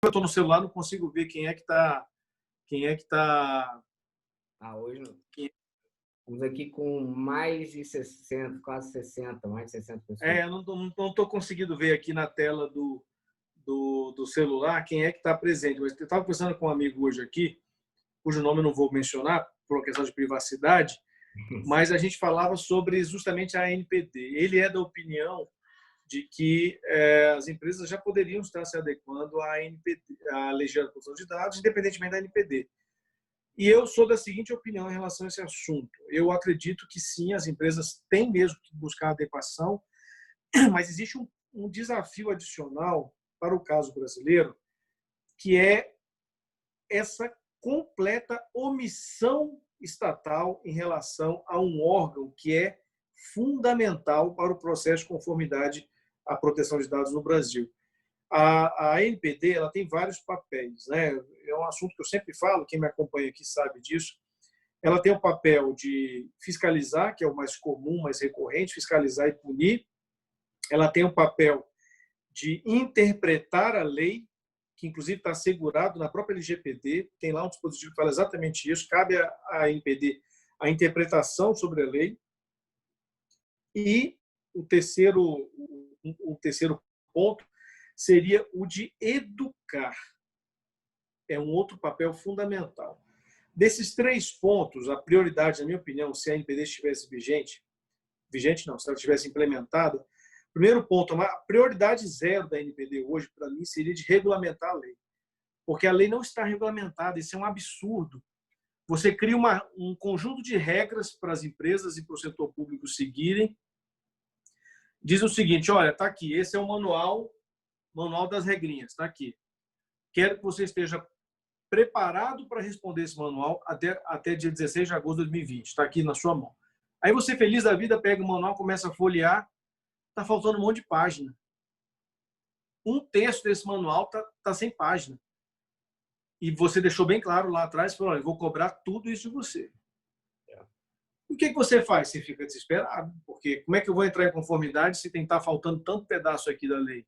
eu estou no celular, não consigo ver quem é que está. Quem é que está. Hoje não. Estamos aqui com mais de 60, quase 60, mais de 60 pessoas. Eu não estou conseguindo ver aqui na tela do celular quem é que está presente. Mas eu estava conversando com um amigo hoje aqui, cujo nome eu não vou mencionar, por uma questão de privacidade, mas a gente falava sobre justamente a ANPD. Ele é da opinião de que as empresas já poderiam estar se adequando à ANPD, à Lei Geral de Proteção de Dados, independentemente da ANPD. E eu sou da seguinte opinião em relação a esse assunto. Eu acredito que sim, as empresas têm mesmo que buscar adequação, mas existe um desafio adicional para o caso brasileiro, que é essa completa omissão estatal em relação a um órgão que é fundamental para o processo de conformidade à proteção de dados no Brasil. A ANPD ela tem vários papéis, né? É um assunto que eu sempre falo, quem me acompanha aqui sabe disso. Ela tem o papel de fiscalizar, que é o mais comum, mais recorrente, fiscalizar e punir. Ela tem o papel de interpretar a lei, que inclusive está assegurado na própria LGPD, tem lá um dispositivo que fala exatamente isso, cabe à ANPD a interpretação sobre a lei. E o terceiro ponto seria o de educar. É um outro papel fundamental. Desses 3 pontos, a prioridade, na minha opinião, se a ANPD estivesse vigente não, se ela estivesse implementada, primeiro ponto, a prioridade 0 da ANPD hoje, para mim, seria de regulamentar a lei. Porque a lei não está regulamentada, isso é um absurdo. Você cria um conjunto de regras para as empresas e para o setor público seguirem. Diz o seguinte, olha, está aqui, esse é o manual das regrinhas, está aqui. Quero que você esteja preparado para responder esse manual até dia 16 de agosto de 2020. Está aqui na sua mão. Aí você, feliz da vida, pega o manual, começa a folhear, está faltando um monte de página. Um terço desse manual está sem página. E você deixou bem claro lá atrás, falou, olha, eu vou cobrar tudo isso de você. O que você faz? Você fica desesperado, porque como é que eu vou entrar em conformidade se tem que estar faltando tanto pedaço aqui da lei?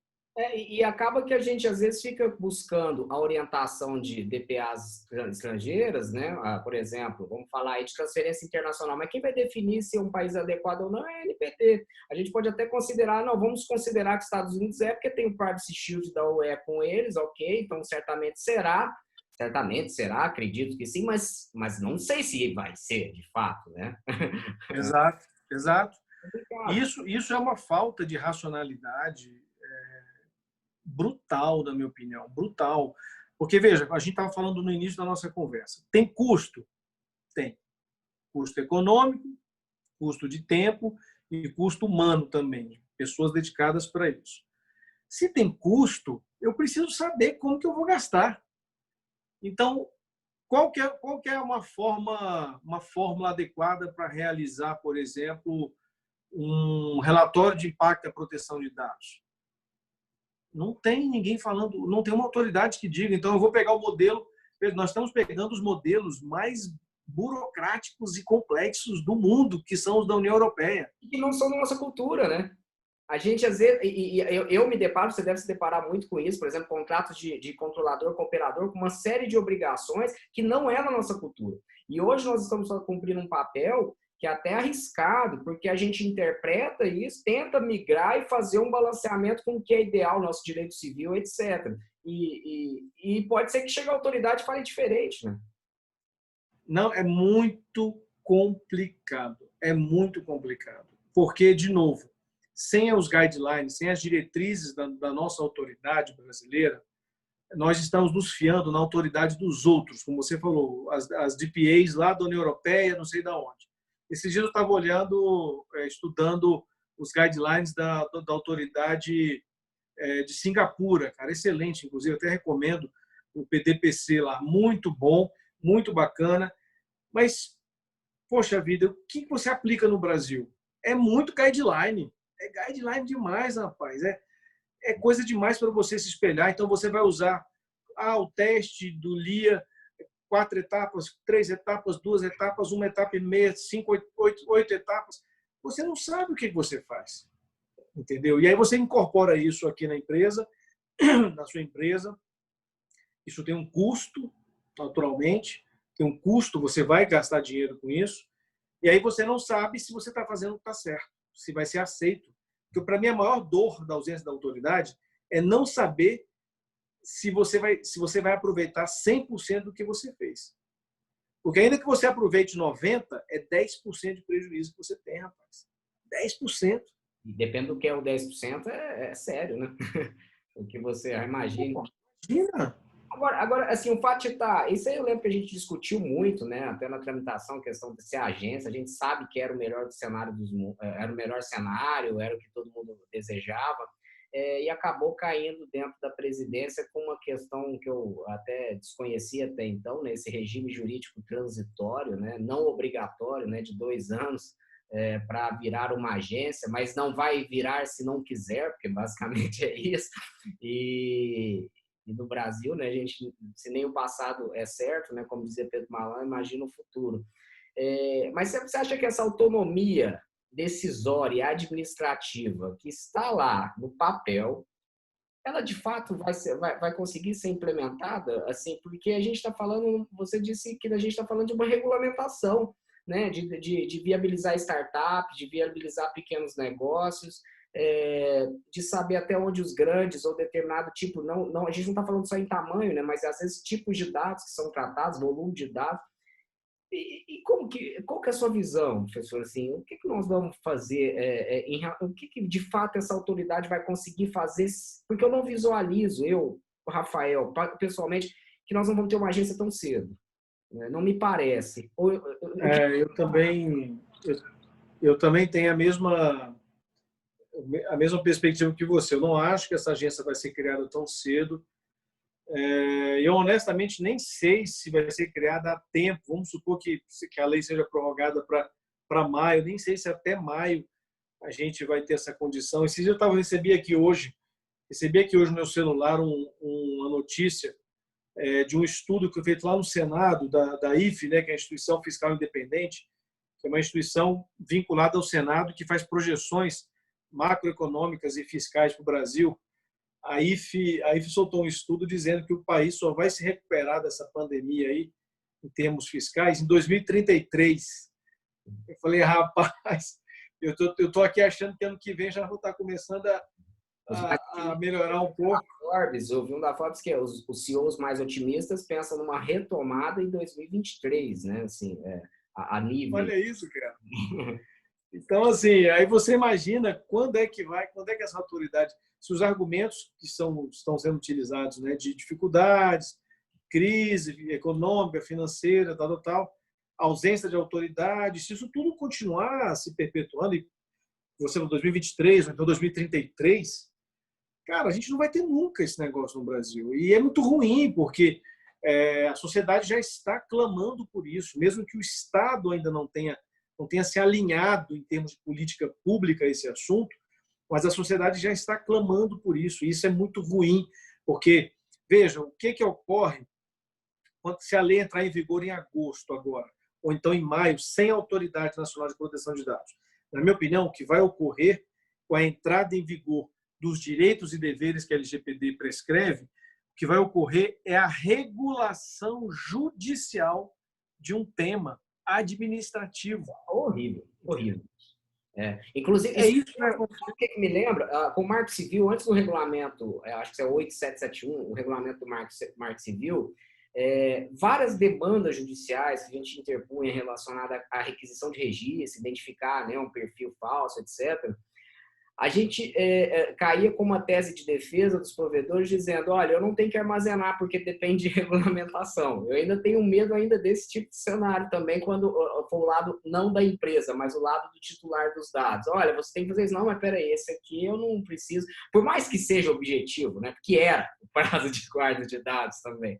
E acaba que a gente, às vezes, fica buscando a orientação de DPAs estrangeiras, né? Por exemplo, vamos falar aí de transferência internacional, mas quem vai definir se é um país adequado ou não é a ANPD. A gente pode até considerar, não, vamos considerar que os Estados Unidos porque tem o Privacy Shield da UE com eles, ok, então certamente será, acredito que sim, mas não sei se vai ser, de fato, né? Exato. Isso é uma falta de racionalidade brutal, na minha opinião, brutal. Porque, veja, a gente estava falando no início da nossa conversa. Tem custo? Tem. Custo econômico, custo de tempo e custo humano também. Pessoas dedicadas para isso. Se tem custo, eu preciso saber como que eu vou gastar. Então, qual que é uma fórmula adequada para realizar, por exemplo, um relatório de impacto à proteção de dados? Não tem ninguém falando, não tem uma autoridade que diga. Então, eu vou pegar o modelo. Nós estamos pegando os modelos mais burocráticos e complexos do mundo, que são os da União Europeia. E que não são da nossa cultura, né? A gente, às vezes, eu me deparo, você deve se deparar muito com isso, por exemplo, contratos de controlador com operador, com uma série de obrigações que não é da nossa cultura. E hoje nós estamos cumprindo um papel que é até arriscado, porque a gente interpreta isso, tenta migrar e fazer um balanceamento com o que é ideal, nosso direito civil, etc. E pode ser que chegue a autoridade e fale diferente, né? Não, é muito complicado. É muito complicado. Porque, de novo, sem os guidelines, sem as diretrizes da nossa autoridade brasileira, nós estamos nos fiando na autoridade dos outros, como você falou, as DPAs lá da União Europeia, não sei de onde. Esses dias eu estava olhando, estudando os guidelines da autoridade de Singapura, cara, excelente, inclusive, até recomendo o PDPC lá, muito bom, muito bacana, mas, poxa vida, o que você aplica no Brasil? É muito guideline, é guideline demais, rapaz, é coisa demais para você se espelhar, então você vai usar o teste do LIA, 4 etapas, 3 etapas, 2 etapas, 1 etapa e meia, 5, 8 etapas. Você não sabe o que você faz, entendeu? E aí você incorpora isso aqui na empresa, na sua empresa, Isso tem um custo, naturalmente, tem um custo, você vai gastar dinheiro com isso, e aí você não sabe se você está fazendo o que está certo, se vai ser aceito. Porque, para mim, a maior dor da ausência da autoridade é não saber se você vai aproveitar 100% do que você fez. Porque ainda que você aproveite 90%, é 10% de prejuízo que você tem, rapaz. 10%. E depende do que é o 10%, é sério, né? O que você imagina. Imagina! Agora, assim, o fato de estar... Isso aí eu lembro que a gente discutiu muito, né? Até na tramitação, a questão de ser agência. A gente sabe que era o melhor cenário era o melhor cenário, era o que todo mundo desejava. E acabou caindo dentro da presidência com uma questão que eu até desconhecia até então, né? Esse regime jurídico transitório, né? Não obrigatório, né? De 2 anos para virar uma agência, mas não vai virar se não quiser, porque basicamente é isso. E no Brasil, né? A gente, se nem o passado é certo, né? Como dizia Pedro Malan, imagina o futuro. Mas você acha que essa autonomia decisória e administrativa que está lá no papel, ela de fato vai conseguir ser implementada? Assim, porque a gente está falando, você disse que a gente está falando de uma regulamentação, né? De viabilizar startups, de viabilizar pequenos negócios, de saber até onde os grandes ou determinado tipo, não, a gente não está falando só em tamanho, né? Mas às vezes tipos de dados que são tratados, volume de dados. E qual que é a sua visão, professor? Assim, o que nós vamos fazer? O que de fato essa autoridade vai conseguir fazer? Porque eu não visualizo, Rafael, pessoalmente, que nós não vamos ter uma agência tão cedo. Né? Não me parece. Eu também tenho a mesma perspectiva que você. Eu não acho que essa agência vai ser criada tão cedo. Eu, honestamente, nem sei se vai ser criada a tempo. Vamos supor que a lei seja prorrogada para maio. Nem sei se até maio a gente vai ter essa condição. Esse dia eu recebi aqui hoje no meu celular uma notícia de um estudo que foi feito lá no Senado, da IFE, né, que é a Instituição Fiscal Independente, que é uma instituição vinculada ao Senado que faz projeções macroeconômicas e fiscais para o Brasil. A IFE soltou um estudo dizendo que o país só vai se recuperar dessa pandemia aí, em termos fiscais, em 2033. Eu falei, rapaz, eu tô aqui achando que ano que vem já vou estar começando a melhorar um pouco. Eu vi um da Forbes que os CEOs mais otimistas pensam numa retomada em 2023, né? Assim, a nível. Olha isso, cara. Então, assim, aí você imagina quando é que essa autoridade, se os argumentos que estão sendo utilizados, né, de dificuldades, crise econômica, financeira, tal, ausência de autoridade, se isso tudo continuar se perpetuando, e você em 2023, ou então 2033, cara, a gente não vai ter nunca esse negócio no Brasil. E é muito ruim, porque a sociedade já está clamando por isso, mesmo que o Estado ainda não tenha se alinhado em termos de política pública a esse assunto, mas a sociedade já está clamando por isso. E isso é muito ruim, porque, veja, o que ocorre se a lei entrar em vigor em agosto agora, ou então em maio, sem Autoridade Nacional de Proteção de Dados? Na minha opinião, o que vai ocorrer com a entrada em vigor dos direitos e deveres que a LGPD prescreve, o que vai ocorrer é a regulação judicial de um tema administrativo. Horrível. Inclusive, isso o que me lembra? Com o Marco Civil, antes do regulamento, acho que é 8771, o regulamento do Marco Civil, várias demandas judiciais que a gente interpunha relacionadas à requisição de registro, identificar, né, um perfil falso, etc., a gente caía com uma tese de defesa dos provedores dizendo, olha, eu não tenho que armazenar porque depende de regulamentação. Eu ainda tenho medo ainda desse tipo de cenário também quando for o lado não da empresa, mas o lado do titular dos dados. Olha, você tem que fazer isso. Não, mas peraí, esse aqui eu não preciso. Por mais que seja objetivo, né? Porque era o prazo de guarda de dados também.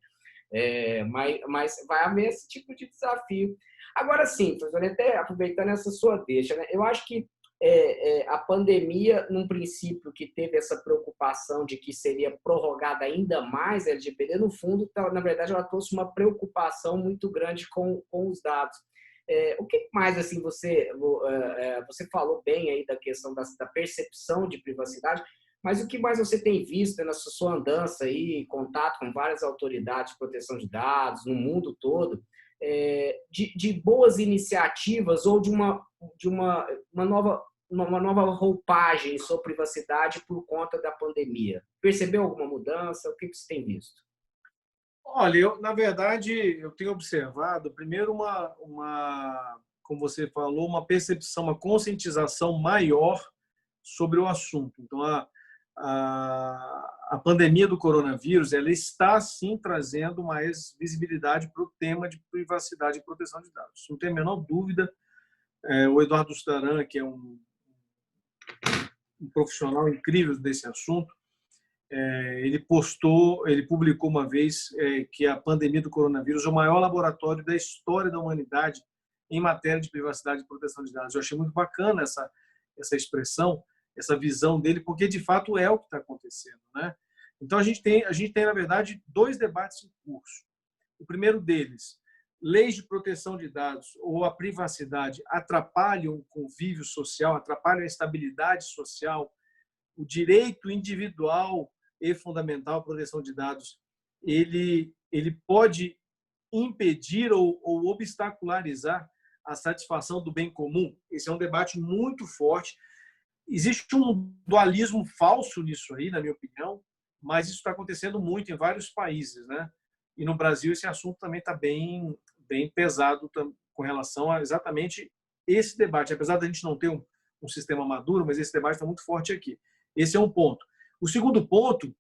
Mas vai haver esse tipo de desafio. Agora sim, professor, até aproveitando essa sua deixa, né? Eu acho que a pandemia, num princípio que teve essa preocupação de que seria prorrogada ainda mais a LGPD, no fundo, na verdade, ela trouxe uma preocupação muito grande com os dados. O que mais, assim, você falou bem aí da questão da percepção de privacidade, Mas o que mais você tem visto na sua andança aí, em contato com várias autoridades de proteção de dados no mundo todo, de boas iniciativas ou uma nova roupagem sobre privacidade por conta da pandemia? Percebeu alguma mudança? O que você tem visto? Olha, na verdade, eu tenho observado, primeiro, como você falou, uma percepção, uma conscientização maior sobre o assunto. Então, a pandemia do coronavírus, ela está, sim, trazendo mais visibilidade para o tema de privacidade e proteção de dados. Não tem a menor dúvida. O Eduardo Staran, que é um profissional incrível desse assunto, ele publicou uma vez que a pandemia do coronavírus é o maior laboratório da história da humanidade em matéria de privacidade e proteção de dados. Eu achei muito bacana essa expressão, essa visão dele, porque de fato é o que está acontecendo, né? Então a gente tem na verdade dois debates em curso. O primeiro deles, leis de proteção de dados ou a privacidade atrapalham o convívio social, atrapalham a estabilidade social, o direito individual e fundamental à proteção de dados, ele pode impedir ou obstacularizar a satisfação do bem comum. Esse é um debate muito forte. Existe um dualismo falso nisso aí, na minha opinião, mas isso está acontecendo muito em vários países, né? E no Brasil esse assunto também está bem pesado com relação a exatamente esse debate. Apesar da gente não ter um sistema maduro, mas esse debate está muito forte aqui. Esse é um ponto. O segundo ponto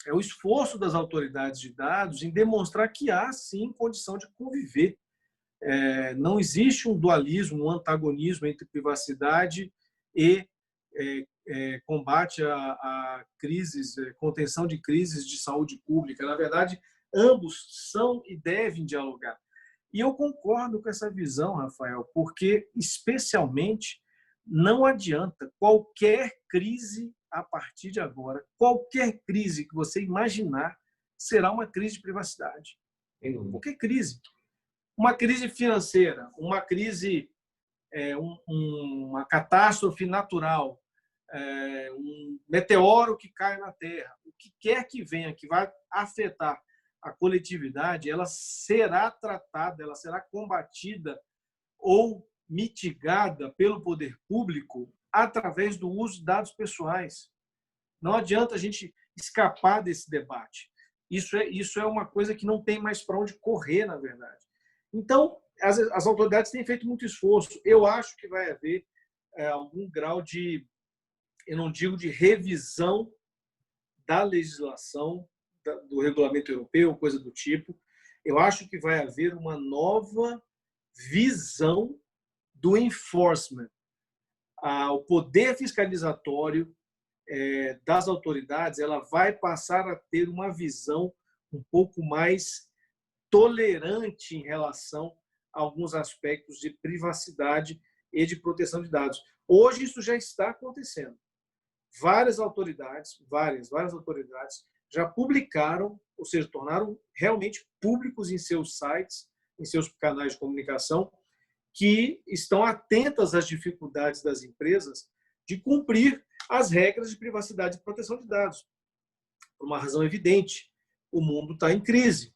é o esforço das autoridades de dados em demonstrar que há, sim, condição de conviver. Não existe um dualismo, um antagonismo entre privacidade e combate a crises, contenção de crises de saúde pública. Na verdade, ambos são e devem dialogar. E eu concordo com essa visão, Rafael, porque, especialmente, não adianta qualquer crise a partir de agora, qualquer crise que você imaginar será uma crise de privacidade. Qualquer crise. Uma crise financeira, uma crise, uma catástrofe natural, um meteoro que cai na Terra, o que quer que venha, que vai afetar a coletividade, ela será tratada, ela será combatida ou mitigada pelo poder público através do uso de dados pessoais. Não adianta a gente escapar desse debate. Isso é uma coisa que não tem mais para onde correr, na verdade. Então, as autoridades têm feito muito esforço. Eu acho que vai haver algum grau de, eu não digo de revisão da legislação, do regulamento europeu, coisa do tipo. Eu acho que vai haver uma nova visão do enforcement. O poder fiscalizatório das autoridades, ela vai passar a ter uma visão um pouco mais tolerante em relação a alguns aspectos de privacidade e de proteção de dados. Hoje isso já está acontecendo. Várias autoridades já publicaram, ou seja, tornaram realmente públicos em seus sites, em seus canais de comunicação, que estão atentas às dificuldades das empresas de cumprir as regras de privacidade e proteção de dados. Por uma razão evidente, o mundo está em crise.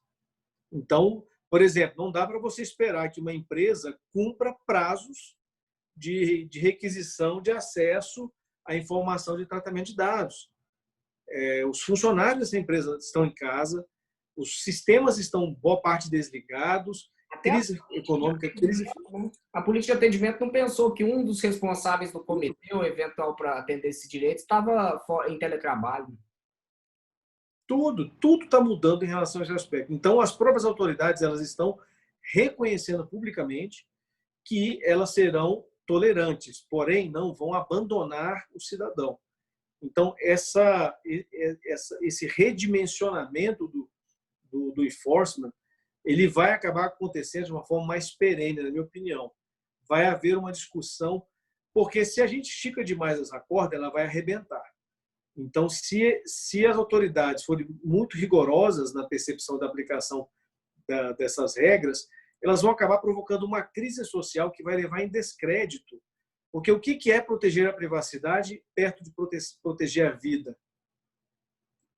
Então, por exemplo, não dá para você esperar que uma empresa cumpra prazos de requisição de acesso à informação de tratamento de dados. Os funcionários dessa empresa estão em casa, os sistemas estão, boa parte, desligados, crise econômica, crise... A política de atendimento não pensou que um dos responsáveis do comitê, eventual para atender esse direito, estava em teletrabalho. Tudo está mudando em relação a esse aspecto. Então, as próprias autoridades elas estão reconhecendo publicamente que elas serão tolerantes, porém não vão abandonar o cidadão. Então, esse redimensionamento do enforcement, ele vai acabar acontecendo de uma forma mais perene, na minha opinião. Vai haver uma discussão, porque se a gente estica demais essa corda, ela vai arrebentar. Então, se as autoridades forem muito rigorosas na percepção da aplicação dessas regras, elas vão acabar provocando uma crise social que vai levar em descrédito Porque o que é proteger a privacidade perto de proteger a vida?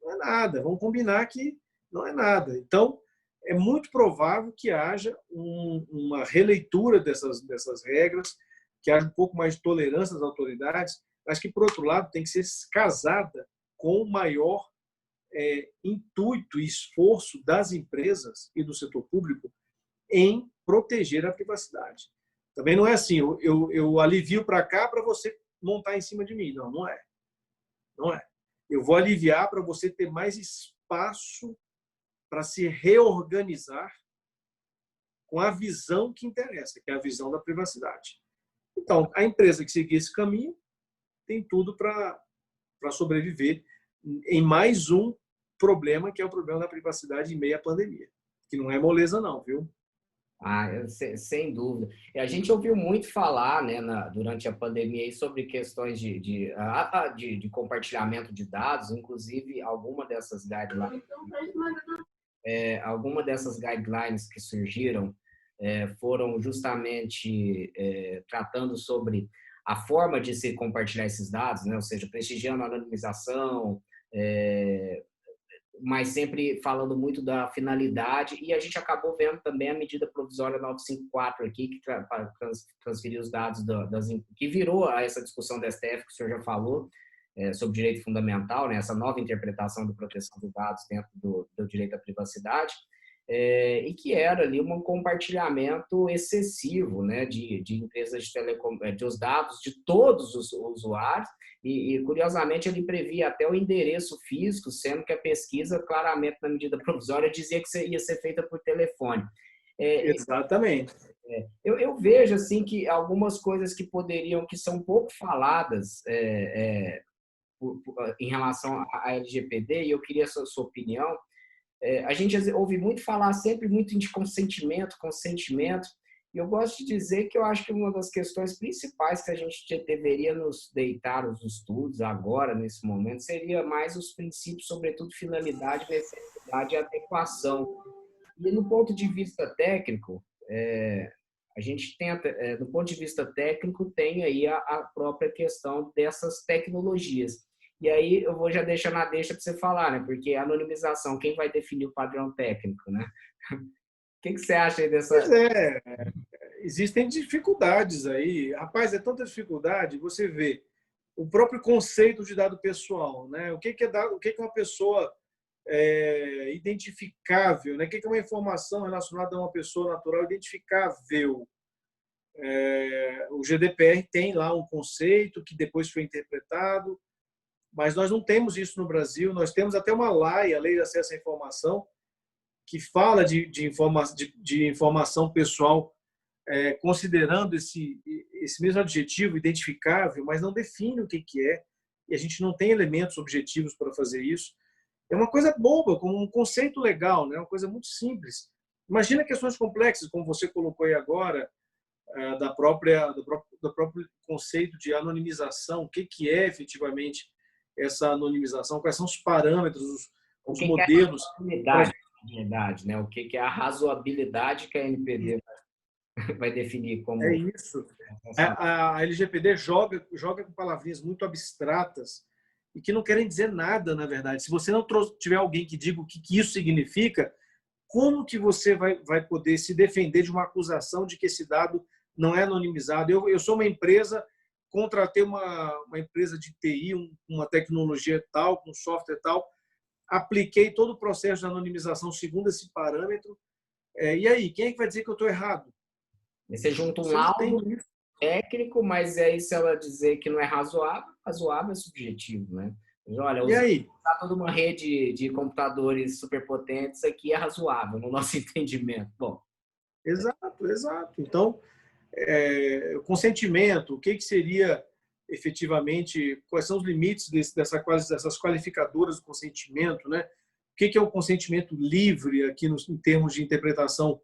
Não é nada. Vamos combinar que não é nada. Então, é muito provável que haja uma releitura dessas regras, que haja um pouco mais de tolerância das autoridades, mas que, por outro lado, tem que ser casada com o maior intuito e esforço das empresas e do setor público em proteger a privacidade. Também não é assim, eu alivio para cá para você montar em cima de mim. Não, não é. Não é. Eu vou aliviar para você ter mais espaço para se reorganizar com a visão que interessa, que é a visão da privacidade. Então, a empresa que seguir esse caminho tem tudo para sobreviver em mais um problema, que é o problema da privacidade em meio à pandemia, que não é moleza não, viu? Sem dúvida. E a gente ouviu muito falar, né, durante a pandemia aí sobre questões de compartilhamento de dados, inclusive alguma dessas guidelines que surgiram foram justamente tratando sobre a forma de se compartilhar esses dados, né, ou seja, prestigiando a anonimização, mas sempre falando muito da finalidade, e a gente acabou vendo também a medida provisória 954 aqui, que transferiu os dados que virou essa discussão da STF, que o senhor já falou, sobre direito fundamental, né, essa nova interpretação de proteção de dados dentro do direito à privacidade, e que era ali um compartilhamento excessivo, né, de empresas de telecom, dos dados de todos os usuários, e curiosamente ele previa até o endereço físico, sendo que a pesquisa claramente na medida provisória dizia que ia ser feita por telefone. Exatamente. Eu vejo assim que algumas coisas que são pouco faladas em relação à LGPD, e eu queria a sua opinião. A gente ouve muito falar sempre muito de consentimento, e eu gosto de dizer que eu acho que uma das questões principais que a gente deveria nos deitar os estudos agora, nesse momento, seria mais os princípios, sobretudo finalidade, necessidade e adequação. E no ponto de vista técnico, a gente tenta, do ponto de vista técnico, tem aí a própria questão dessas tecnologias. E aí eu vou já deixar na deixa para você falar, né? Porque a anonimização, quem vai definir o padrão técnico, né? O que você acha aí dessa... Pois existem dificuldades aí. Rapaz, é tanta dificuldade, você vê o próprio conceito de dado pessoal, né? O que é dado, o que é uma pessoa identificável, né? O que é uma informação relacionada a uma pessoa natural identificável? O GDPR tem lá um conceito que depois foi interpretado, mas nós não temos isso no Brasil. Nós temos até uma lei, a Lei de Acesso à Informação, que fala de informação pessoal, considerando esse mesmo adjetivo, identificável, mas não define o que é, e a gente não tem elementos objetivos para fazer isso. É uma coisa boba, como um conceito legal, né? Uma coisa muito simples. Imagina questões complexas, como você colocou aí agora, do próprio conceito de anonimização, o que é efetivamente essa anonimização, quais são os parâmetros, os modelos. De verdade, né? O que é a razoabilidade que a NPD vai definir como... É isso. A LGPD joga com palavrinhas muito abstratas e que não querem dizer nada, na verdade. Se você não tiver alguém que diga o que isso significa, como que você vai poder se defender de uma acusação de que esse dado não é anonimizado? Eu sou uma empresa, contratei uma empresa de TI, uma tecnologia tal, um software tal, apliquei todo o processo de anonimização segundo esse parâmetro. E aí, quem é que vai dizer que eu estou errado? Você junta um laudo técnico, mas aí se ela dizer que não é razoável é subjetivo, né? Mas, olha, usar toda uma rede de computadores superpotentes aqui é razoável, no nosso entendimento. Bom. Exato. Então, o consentimento, o que seria efetivamente, quais são os limites dessas qualificadoras do consentimento, né? O que é o consentimento livre aqui em termos de interpretação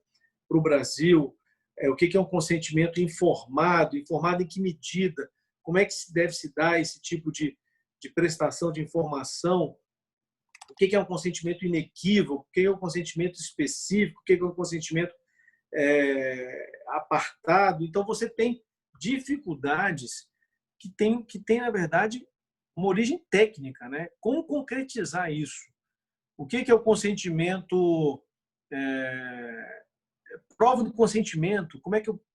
para o Brasil? O que é um consentimento informado em que medida? Como é que deve se dar esse tipo de prestação de informação? O que é um consentimento inequívoco? O que é um consentimento específico? O que é um consentimento apartado? Então, você tem dificuldades que tem, na verdade, uma origem técnica, né? Como concretizar isso? O que é o consentimento, prova do consentimento?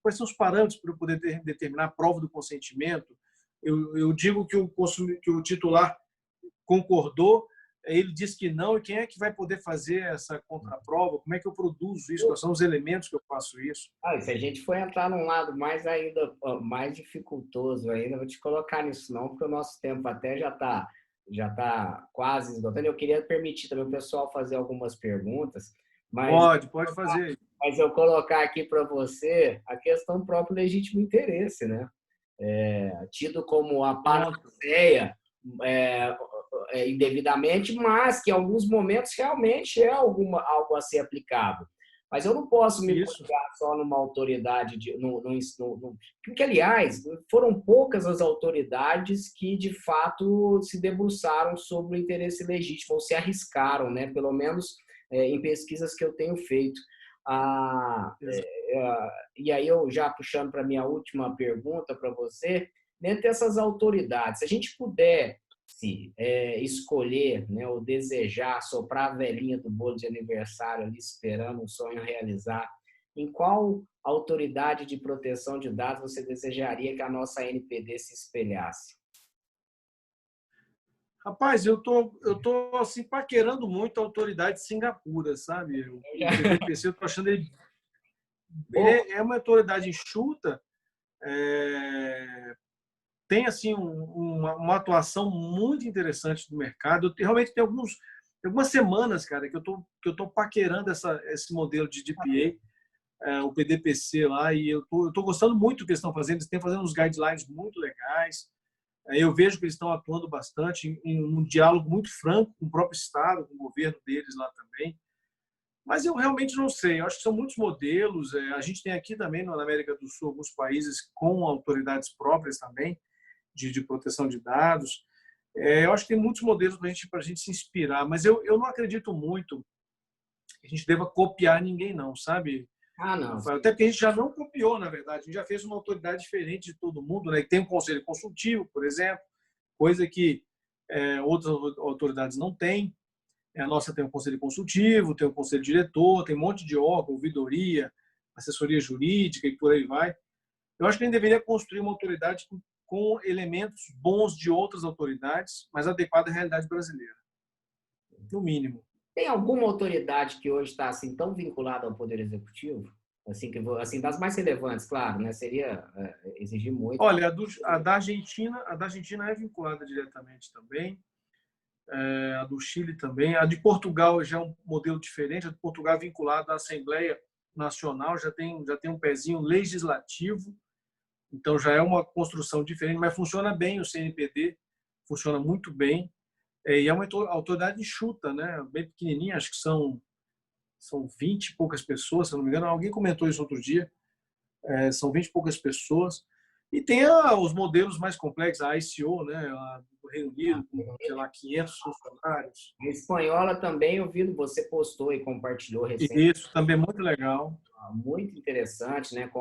Quais são os parâmetros para eu poder determinar a prova do consentimento? Eu digo que o titular concordou, ele disse que não, e quem é que vai poder fazer essa contraprova? Como é que eu produzo isso? Quais são os elementos que eu faço isso? E se a gente for entrar num lado mais ainda, mais dificultoso ainda, vou te colocar nisso não, porque o nosso tempo até já tá quase esgotando. Eu queria permitir também o pessoal fazer algumas perguntas, mas Pode fazer. Mas eu colocar aqui para você a questão do próprio legítimo interesse, né? Tido como a panaceia indevidamente, mas que em alguns momentos realmente é algo a ser aplicado. Mas eu não posso me colocar só numa autoridade, porque, aliás, foram poucas as autoridades que, de fato, se debruçaram sobre o interesse legítimo, ou se arriscaram, né? Pelo menos em pesquisas que eu tenho feito. E aí, eu já puxando para a minha última pergunta para você, dentre essas autoridades, se a gente pudesse escolher, né, ou desejar, soprar a velhinha do bolo de aniversário ali, esperando um sonho realizar, em qual autoridade de proteção de dados você desejaria que a nossa ANPD se espelhasse? Rapaz, eu tô assim, paquerando muito a autoridade de Singapura, sabe? O PDPC, eu tô achando ele é uma autoridade enxuta, tem assim uma atuação muito interessante no mercado. Realmente tem algumas semanas, cara, que eu tô paquerando esse modelo de DPA, o PDPC lá, e eu tô gostando muito do que eles estão fazendo. Eles estão fazendo uns guidelines muito legais. Eu vejo que eles estão atuando bastante em um diálogo muito franco com o próprio Estado, com o governo deles lá também. Mas eu realmente não sei. Eu acho que são muitos modelos. A gente tem aqui também, na América do Sul, alguns países com autoridades próprias também de proteção de dados. Eu acho que tem muitos modelos para a gente se inspirar. Mas eu não acredito muito que a gente deva copiar ninguém, não, sabe? Não. Até porque a gente já não copiou, na verdade. A gente já fez uma autoridade diferente de todo mundo, né? Tem um conselho consultivo, por exemplo, coisa que outras autoridades não têm. A nossa tem um conselho consultivo, tem um conselho diretor, tem um monte de órgão, ouvidoria, assessoria jurídica e por aí vai. Eu acho que a gente deveria construir uma autoridade com elementos bons de outras autoridades, mas adequada à realidade brasileira, no mínimo. Tem alguma autoridade que hoje está assim tão vinculada ao Poder Executivo? Assim, das mais relevantes, claro, né? Seria exigir muito. Olha, a da Argentina é vinculada diretamente também. A do Chile também. A de Portugal já é um modelo diferente. A de Portugal é vinculada à Assembleia Nacional, já tem um pezinho legislativo, então já é uma construção diferente, mas funciona bem o CNPD, funciona muito bem. E é uma autoridade enxuta, né? Bem pequenininha, acho que são 20 e poucas pessoas, se não me engano. Alguém comentou isso outro dia. São 20 e poucas pessoas. E tem os modelos mais complexos, a ICO, né? Do Reino Unido, com, sei lá, 500 funcionários. A espanhola também, eu vi, você postou e compartilhou recentemente. Isso, também é muito legal. Muito interessante, né? Com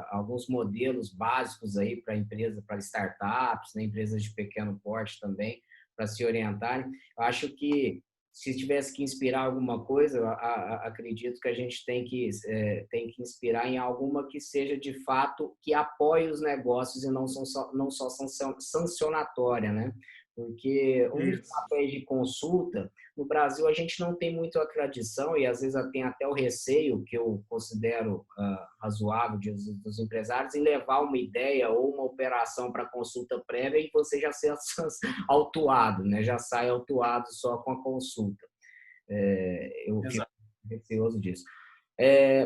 alguns modelos básicos aí para empresa, para startups, né? Empresas de pequeno porte também, para se orientarem. Eu acho que se tivesse que inspirar alguma coisa, eu acredito que a gente tem que inspirar em alguma que seja de fato que apoie os negócios e não só sancionatória, né? Porque os papéis de consulta, no Brasil a gente não tem muito a tradição e às vezes tem até o receio, que eu considero razoável dos empresários, em levar uma ideia ou uma operação para consulta prévia e você já ser autuado, né? Já sai autuado só com a consulta. Eu fico receoso disso.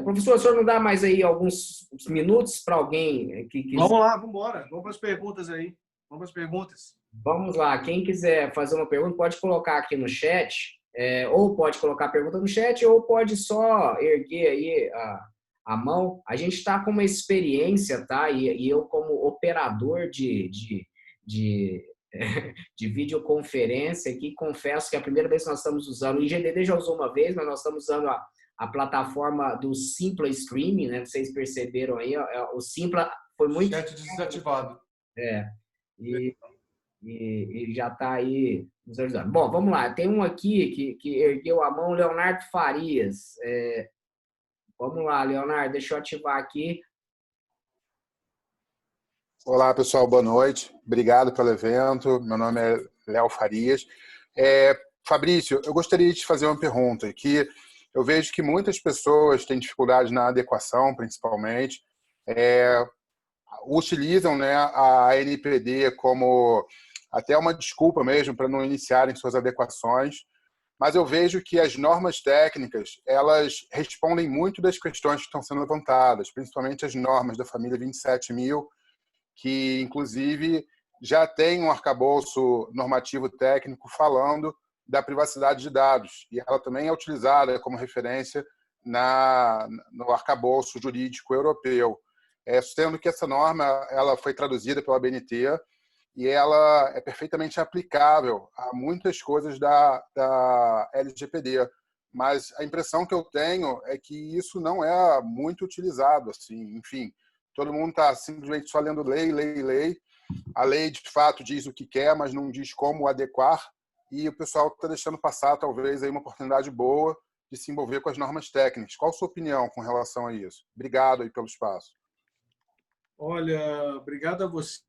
Professor, o senhor não dá mais aí alguns minutos para alguém que quiser? Vamos lá, vamos embora. Vamos para as perguntas aí. Vamos às perguntas. Vamos lá. Quem quiser fazer uma pergunta, pode colocar aqui no chat, ou pode colocar a pergunta no chat, ou pode só erguer aí a mão. A gente está com uma experiência, tá? E eu, como operador de videoconferência aqui, confesso que é a primeira vez que nós estamos usando, o IGDD já usou uma vez, mas nós estamos usando a plataforma do Simpla Streaming, né? Vocês perceberam aí, o Simpla foi muito... Chat desativado. E, e já está aí visualizando. Bom, vamos lá. Tem um aqui que ergueu a mão, Leonardo Farias. Vamos lá, Leonardo, deixa eu ativar aqui. Olá, pessoal, boa noite. Obrigado pelo evento. Meu nome é Léo Farias. Fabrício, eu gostaria de te fazer uma pergunta, que eu vejo que muitas pessoas têm dificuldade na adequação, principalmente, utilizam, né, a NPD como até uma desculpa mesmo para não iniciarem suas adequações, mas eu vejo que as normas técnicas, elas respondem muito das questões que estão sendo levantadas, principalmente as normas da família 27.000, que, inclusive, já tem um arcabouço normativo técnico falando da privacidade de dados. E ela também é utilizada como referência no arcabouço jurídico europeu. Sendo que essa norma ela foi traduzida pela BNT e ela é perfeitamente aplicável a muitas coisas da LGPD. Mas a impressão que eu tenho é que isso não é muito utilizado. Assim, enfim, todo mundo está simplesmente só lendo lei, lei, lei. A lei, de fato, diz o que quer, mas não diz como adequar. E o pessoal está deixando passar, talvez, aí uma oportunidade boa de se envolver com as normas técnicas. Qual a sua opinião com relação a isso? Obrigado aí pelo espaço. Olha, obrigado a você.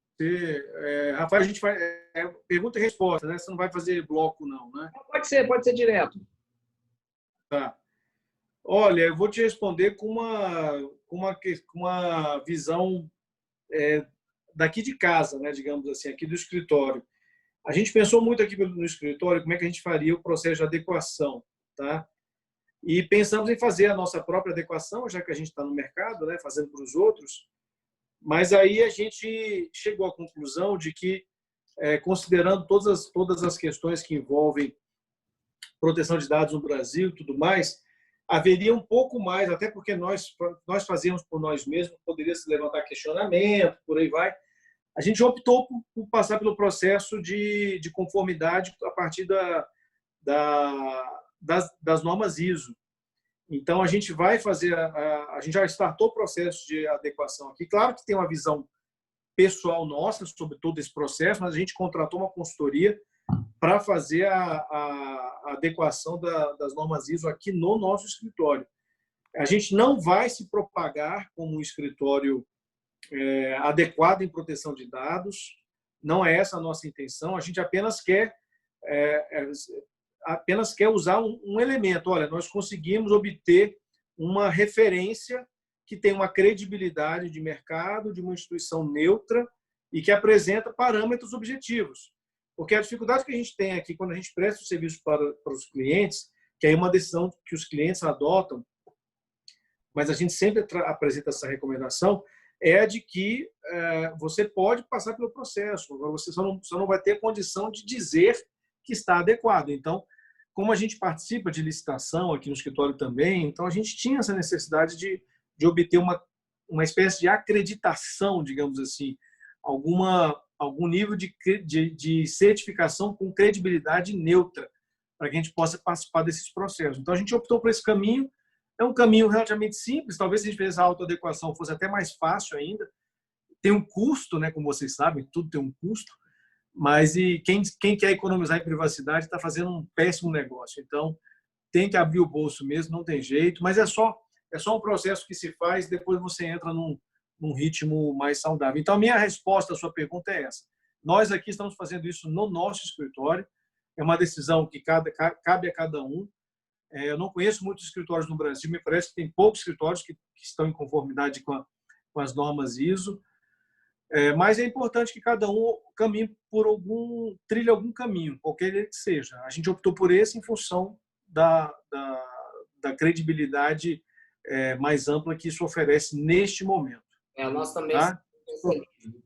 Rafael, a gente vai... pergunta e resposta, né? Você não vai fazer bloco, não, né? Pode ser direto. Tá. Olha, eu vou te responder com uma visão daqui de casa, né, digamos assim, aqui do escritório. A gente pensou muito aqui no escritório como é que a gente faria o processo de adequação, tá? E pensamos em fazer a nossa própria adequação, já que a gente está no mercado, né, fazendo para os outros. Mas aí a gente chegou à conclusão de que, considerando todas as questões que envolvem proteção de dados no Brasil e tudo mais, haveria um pouco mais, até porque nós fazemos por nós mesmos, poderia se levantar questionamento, por aí vai. A gente optou por passar pelo processo de conformidade a partir das normas ISO. Então, a gente vai fazer, a gente já startou o processo de adequação aqui. Claro que tem uma visão pessoal nossa sobre todo esse processo, mas a gente contratou uma consultoria para fazer a adequação das normas ISO aqui no nosso escritório. A gente não vai se propagar como um escritório adequado em proteção de dados, não é essa a nossa intenção, a gente apenas quer usar um elemento. Olha, nós conseguimos obter uma referência que tem uma credibilidade de mercado, de uma instituição neutra e que apresenta parâmetros objetivos. Porque a dificuldade que a gente tem aqui quando a gente presta o serviço para os clientes, que é uma decisão que os clientes adotam, mas a gente sempre apresenta essa recomendação, é a de que você pode passar pelo processo, agora você só não vai ter condição de dizer que está adequado. Então, como a gente participa de licitação aqui no escritório também, então a gente tinha essa necessidade de obter uma espécie de acreditação, digamos assim, algum nível de certificação com credibilidade neutra, para que a gente possa participar desses processos. Então, a gente optou por esse caminho. É um caminho relativamente simples, talvez se a gente fizesse a autoadequação fosse até mais fácil ainda. Tem um custo, né, como vocês sabem, tudo tem um custo, mas quem quer economizar em privacidade está fazendo um péssimo negócio. Então, tem que abrir o bolso mesmo, não tem jeito, mas é só um processo que se faz, depois você entra num ritmo mais saudável. Então, a minha resposta à sua pergunta é essa. Nós aqui estamos fazendo isso no nosso escritório, é uma decisão que cabe a cada um. Eu não conheço muitos escritórios no Brasil, me parece que tem poucos escritórios que estão em conformidade com as normas ISO, mas é importante que cada um caminhe trilhe algum caminho, qualquer ele que seja. A gente optou por esse em função da credibilidade mais ampla que isso oferece neste momento. Nós também, tá?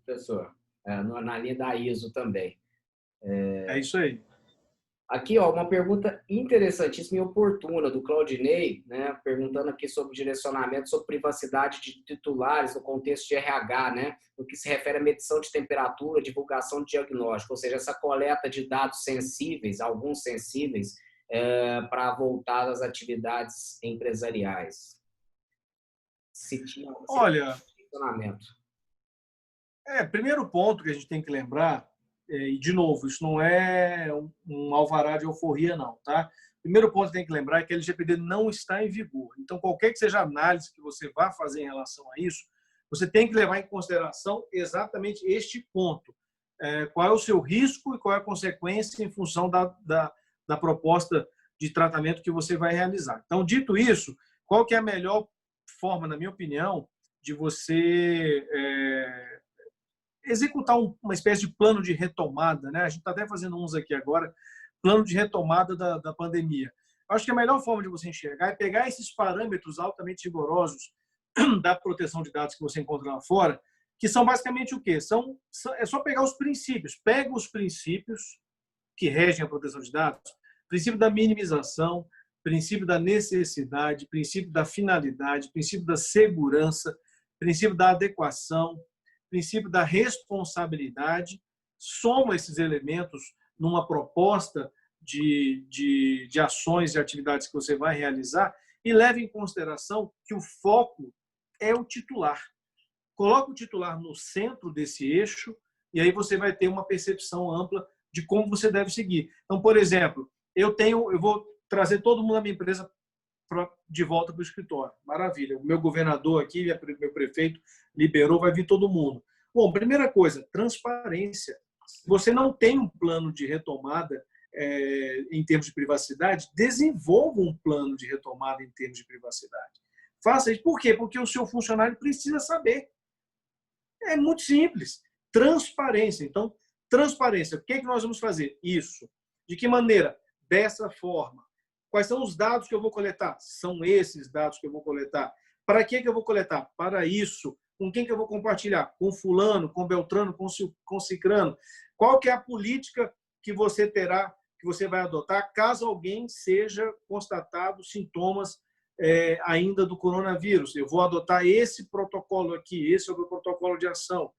professor, na linha da ISO também. É isso aí. Aqui, ó, uma pergunta interessantíssima e oportuna do Claudinei, né, perguntando aqui sobre direcionamento, sobre privacidade de titulares no contexto de RH, né, no que se refere à medição de temperatura, divulgação de diagnóstico, ou seja, essa coleta de dados sensíveis, alguns sensíveis, para voltar às atividades empresariais. Se tinha direcionamento. Primeiro ponto que a gente tem que lembrar, e de novo, isso não é um alvará de euforia, não, tá? Primeiro ponto que tem que lembrar é que a LGPD não está em vigor. Então, qualquer que seja a análise que você vá fazer em relação a isso, você tem que levar em consideração exatamente este ponto. Qual é o seu risco e qual é a consequência em função da proposta de tratamento que você vai realizar. Então, dito isso, qual que é a melhor forma, na minha opinião, de você executar uma espécie de plano de retomada, né? A gente está até fazendo uns aqui agora, plano de retomada da pandemia. Acho que a melhor forma de você enxergar é pegar esses parâmetros altamente rigorosos da proteção de dados que você encontra lá fora, que são basicamente o quê? É só pegar os princípios. Pega os princípios que regem a proteção de dados, princípio da minimização, princípio da necessidade, princípio da finalidade, princípio da segurança, princípio da adequação, princípio da responsabilidade, soma esses elementos numa proposta de ações e atividades que você vai realizar e leve em consideração que o foco é o titular. Coloque o titular no centro desse eixo e aí você vai ter uma percepção ampla de como você deve seguir. Então, por exemplo, eu vou trazer todo mundo da minha empresa de volta para o escritório. Maravilha. O meu governador aqui, meu prefeito liberou, vai vir todo mundo. Bom, primeira coisa, transparência. Se você não tem um plano de retomada em termos de privacidade, desenvolva um plano de retomada em termos de privacidade. Faça isso. Por quê? Porque o seu funcionário precisa saber. É muito simples. Transparência. Então, transparência. O que é que nós vamos fazer? Isso. De que maneira? Dessa forma. Quais são os dados que eu vou coletar? São esses dados que eu vou coletar. Para que eu vou coletar? Para isso. Com quem que eu vou compartilhar? Com fulano, com beltrano, com cicrano. Qual que é a política que você terá, que você vai adotar, caso alguém seja constatado sintomas ainda do coronavírus? Eu vou adotar esse protocolo aqui, esse é o meu protocolo de ação.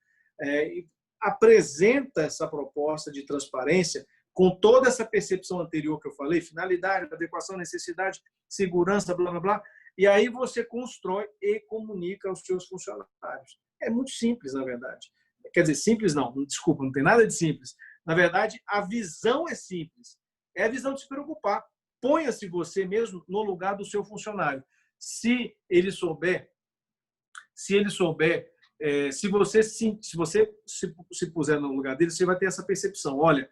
Apresenta essa proposta de transparência com toda essa percepção anterior que eu falei, finalidade, adequação, necessidade, segurança, blá, blá, blá, e aí você constrói e comunica aos seus funcionários. É muito simples, na verdade. Quer dizer, simples não, desculpa, não tem nada de simples. Na verdade, a visão é simples. É a visão de se preocupar. Ponha-se você mesmo no lugar do seu funcionário. Se você se puser no lugar dele, você vai ter essa percepção. Olha,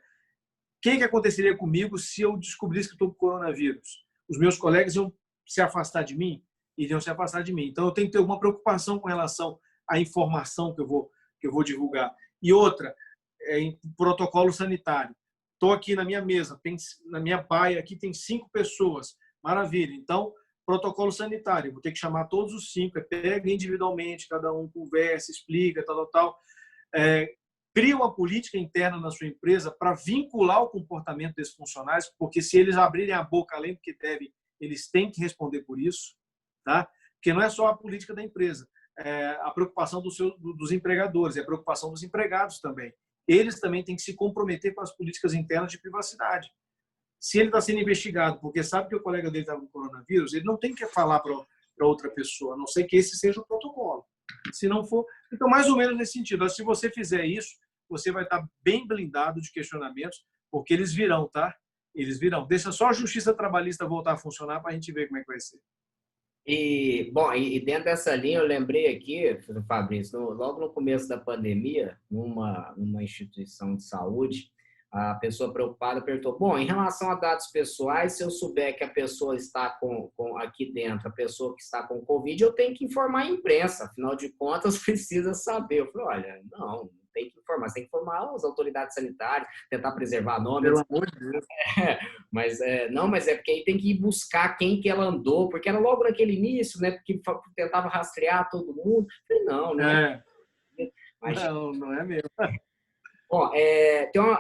o que aconteceria comigo se eu descobrisse que estou com coronavírus? Os meus colegas iam se afastar de mim? Iriam se afastar de mim. Então, eu tenho que ter alguma preocupação com relação à informação que eu vou divulgar. E outra, em protocolo sanitário. Estou aqui na minha mesa, na minha baia, aqui tem 5 pessoas. Maravilha. Então, protocolo sanitário. Vou ter que chamar todos os 5, pega individualmente, cada um conversa, explica, tal. Cria uma política interna na sua empresa para vincular o comportamento desses funcionários, porque se eles abrirem a boca além do que devem, eles têm que responder por isso, tá? Porque não é só a política da empresa, a preocupação dos empregadores, é a preocupação dos empregados também. Eles também têm que se comprometer com as políticas internas de privacidade. Se ele está sendo investigado porque sabe que o colega dele está com coronavírus, ele não tem que falar para outra pessoa, a não ser que esse seja o protocolo. Se não for, então mais ou menos nesse sentido. Se você fizer isso, você vai estar bem blindado de questionamentos, porque eles virão, tá? Eles virão. Deixa só a justiça trabalhista voltar a funcionar para a gente ver como é que vai ser. Bom, dentro dessa linha, eu lembrei aqui, Fabrício, logo no começo da pandemia, numa instituição de saúde, a pessoa preocupada perguntou, bom, em relação a dados pessoais, se eu souber que a pessoa está com aqui dentro, a pessoa que está com Covid, eu tenho que informar a imprensa, afinal de contas, precisa saber. Eu falei, olha, não tem que informar, você tem que informar as autoridades sanitárias, tentar preservar nomes. Pelo amor de Deus. Mas é porque aí tem que ir buscar quem que ela andou, porque era logo naquele início, né? Porque tentava rastrear todo mundo. Eu falei, não, né? Não é mesmo. Bom,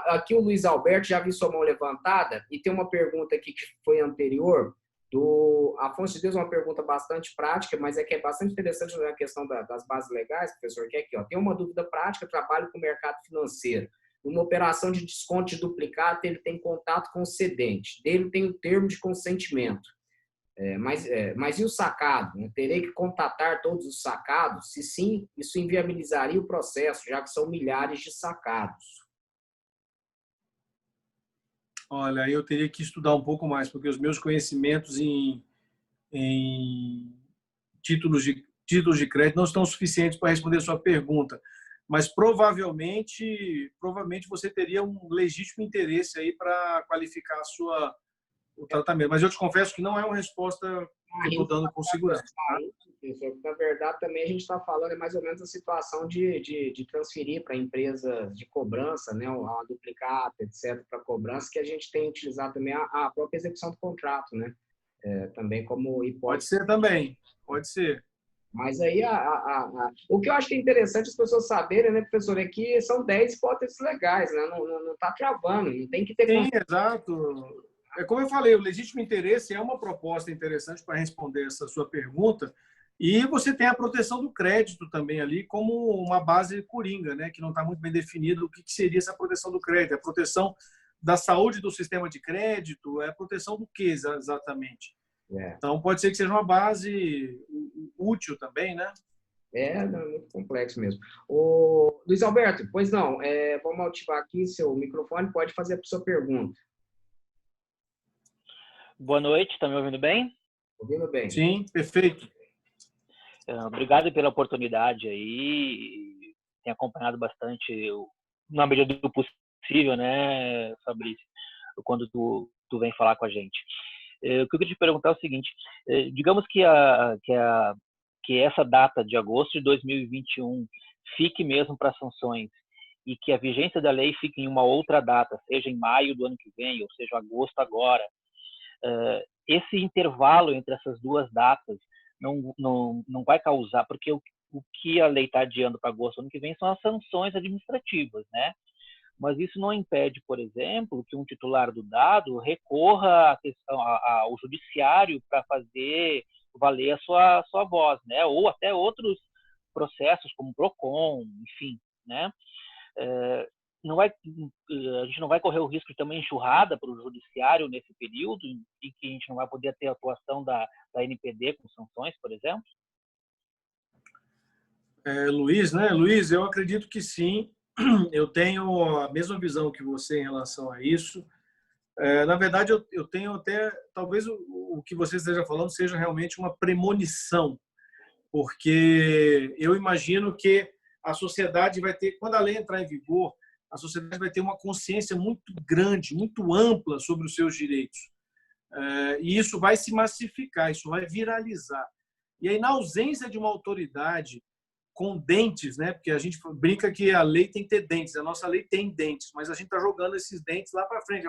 aqui o Luiz Alberto, já vi sua mão levantada, e tem uma pergunta aqui que foi anterior, do Afonso de Deus, uma pergunta bastante prática, mas que é bastante interessante na questão das bases legais, professor, que é aqui, ó, tem uma dúvida prática, trabalho com o mercado financeiro. Numa operação de desconto de duplicata, ele tem contato com o cedente, dele tem o termo de consentimento. Mas e o sacado? Né? Terei que contatar todos os sacados? Se sim, isso inviabilizaria o processo, já que são milhares de sacados. Olha, eu teria que estudar um pouco mais, porque os meus conhecimentos em títulos de crédito não estão suficientes para responder a sua pergunta. Mas provavelmente você teria um legítimo interesse aí para qualificar o tratamento. Mas eu te confesso que não é uma resposta que eu estou dando com segurança. Tá? Na verdade, também a gente está falando mais ou menos a situação de transferir para empresas de cobrança, né, a duplicata, etc., para cobrança, que a gente tem utilizado também a própria execução do contrato, né? Também como hipótese. Pode ser também, pode ser. Mas aí, o que eu acho que é interessante as pessoas saberem, né, professor, é que são 10 hipóteses legais, né? Não está travando, não tem que ter... Sim, exato. É como eu falei, o legítimo interesse é uma proposta interessante para responder essa sua pergunta. E você tem a proteção do crédito também ali como uma base coringa, né? Que não está muito bem definido o que seria essa proteção do crédito. A proteção da saúde do sistema de crédito, é a proteção do que exatamente? Então, pode ser que seja uma base útil também, né? Não, é muito complexo mesmo. O Luiz Alberto, pois não, vamos ativar aqui seu microfone, pode fazer a sua pergunta. Boa noite, está me ouvindo bem? Ouvindo bem. Sim, perfeito. Obrigado pela oportunidade aí, tenho acompanhado bastante, na medida do possível, né, Fabrício, quando tu vem falar com a gente. O que eu queria te perguntar é o seguinte, digamos que essa data de agosto de 2021 fique mesmo para sanções e que a vigência da lei fique em uma outra data, seja em maio do ano que vem, ou seja, agosto agora. Esse intervalo entre essas duas datas não vai causar, porque o que a lei está adiando para agosto do ano que vem são as sanções administrativas, né? Mas isso não impede, por exemplo, que um titular do dado recorra ao judiciário para fazer valer a sua voz, né? Ou até outros processos, como o PROCON, enfim, né? A gente não vai correr o risco de ter uma enxurrada para o judiciário nesse período, em que a gente não vai poder ter a atuação da NPD com sanções, por exemplo? Luiz, né? Luiz, eu acredito que sim. Eu tenho a mesma visão que você em relação a isso. Na verdade, eu tenho até, talvez o que você esteja falando seja realmente uma premonição, porque eu imagino que a sociedade vai ter, quando a lei entrar em vigor, a sociedade vai ter uma consciência muito grande, muito ampla sobre os seus direitos. E isso vai se massificar, isso vai viralizar. E aí, na ausência de uma autoridade com dentes, né? Porque a gente brinca que a lei tem que ter dentes, a nossa lei tem dentes, mas a gente está jogando esses dentes lá para frente.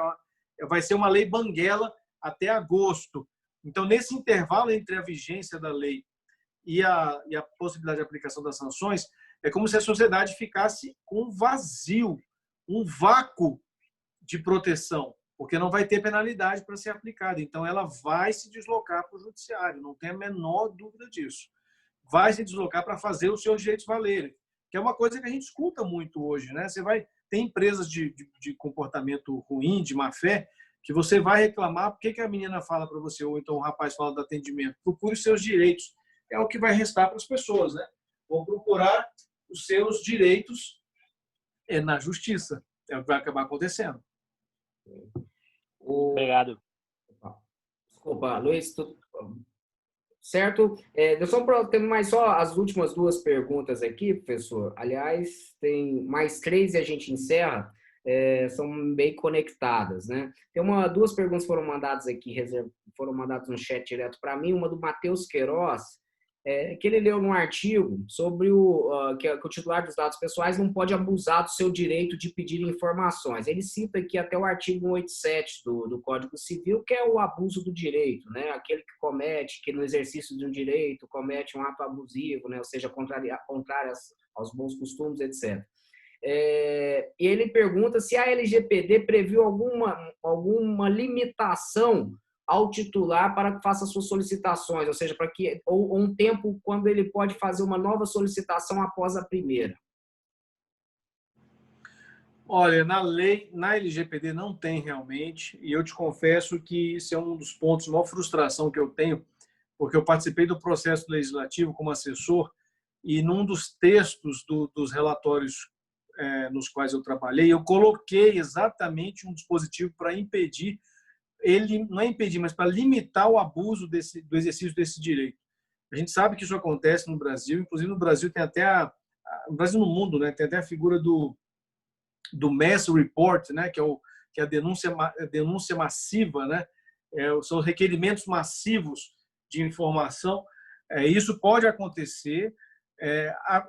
Vai ser uma lei banguela até agosto. Então, nesse intervalo entre a vigência da lei e a possibilidade de aplicação das sanções, é como se a sociedade ficasse com um vazio, um vácuo de proteção, porque não vai ter penalidade para ser aplicada. Então, ela vai se deslocar para o judiciário, não tem a menor dúvida disso. Vai se deslocar para fazer os seus direitos valerem, que é uma coisa que a gente escuta muito hoje, né? Tem empresas de comportamento ruim, de má fé, que você vai reclamar, por que a menina fala para você, ou então o rapaz fala do atendimento? Procure os seus direitos. É o que vai restar para as pessoas, né? Vão procurar os seus direitos na justiça. É o que vai acabar acontecendo. Obrigado. Desculpa, Luiz, certo? Temos mais só as últimas duas perguntas aqui, professor. Aliás, tem mais 3 e a gente encerra. São bem conectadas, né? Duas perguntas foram mandadas aqui, foram mandadas no chat direto para mim. Uma do Matheus Queiroz, que ele leu num artigo sobre que o titular dos dados pessoais não pode abusar do seu direito de pedir informações. Ele cita aqui até o artigo 187 do Código Civil, que é o abuso do direito, né? Aquele que no exercício de um direito comete um ato abusivo, né? Ou seja, contrário aos bons costumes, etc. E ele pergunta se a LGPD previu alguma limitação ao titular para que faça suas solicitações, ou seja, ou um tempo quando ele pode fazer uma nova solicitação após a primeira. Olha, na lei, na LGPD não tem realmente, e eu te confesso que isso é um dos pontos de maior frustração que eu tenho, porque eu participei do processo legislativo como assessor, e num dos textos dos relatórios nos quais eu trabalhei, eu coloquei exatamente um dispositivo para impedir, ele não é impedir, mas para limitar o abuso do exercício desse direito. A gente sabe que isso acontece no Brasil, inclusive no Brasil tem até no Brasil, no mundo, né, tem até a figura do mass report, né, que é a denúncia massiva, né, são requerimentos massivos de informação. Isso pode acontecer.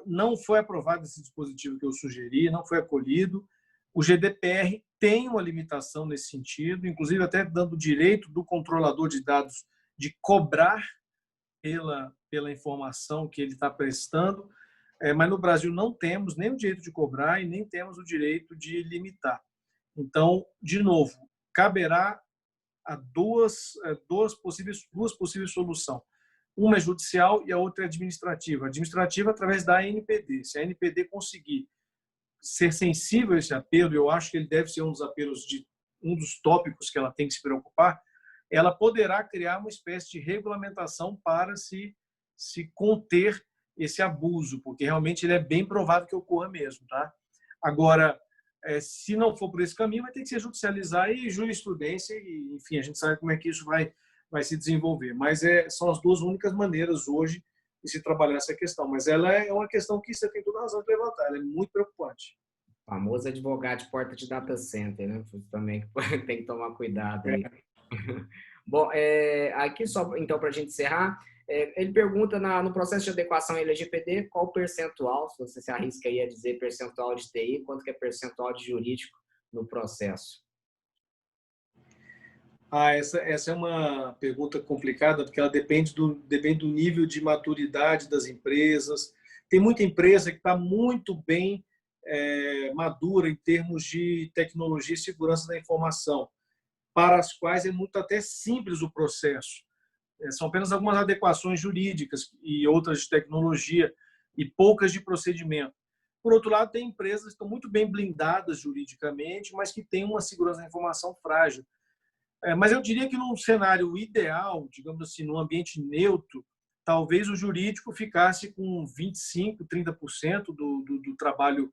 Não foi aprovado esse dispositivo que eu sugeri, não foi acolhido. O GDPR tem uma limitação nesse sentido, inclusive até dando o direito do controlador de dados de cobrar pela informação que ele está prestando, mas no Brasil não temos nem o direito de cobrar e nem temos o direito de limitar. Então, de novo, caberá a duas possíveis soluções. Uma é judicial e a outra é administrativa. Administrativa através da ANPD. Se a ANPD conseguir ser sensível a esse apelo, eu acho que ele deve ser um dos tópicos que ela tem que se preocupar, ela poderá criar uma espécie de regulamentação para se conter esse abuso, porque realmente ele é bem provável que ocorra mesmo, tá? Agora, se não for por esse caminho, vai ter que se judicializar e jurisprudência, e, enfim, a gente sabe como é que isso vai se desenvolver. Mas são as duas únicas maneiras hoje de se trabalhar essa questão. Mas ela é uma questão que você tem toda a razão de levantar, ela é muito preocupante. O famoso advogado de porta de data center, né? Também tem que tomar cuidado aí. Bom, aqui só, então, para a gente encerrar, ele pergunta no processo de adequação à LGPD, qual o percentual, se você se arrisca aí a dizer percentual de TI, quanto que é percentual de jurídico no processo? Essa é uma pergunta complicada, porque ela depende do nível de maturidade das empresas. Tem muita empresa que está muito bem madura em termos de tecnologia e segurança da informação, para as quais é muito até simples o processo. São apenas algumas adequações jurídicas e outras de tecnologia e poucas de procedimento. Por outro lado, tem empresas que estão muito bem blindadas juridicamente, mas que têm uma segurança da informação frágil. Mas eu diria que num cenário ideal, digamos assim, num ambiente neutro, talvez o jurídico ficasse com 25%, 30% do trabalho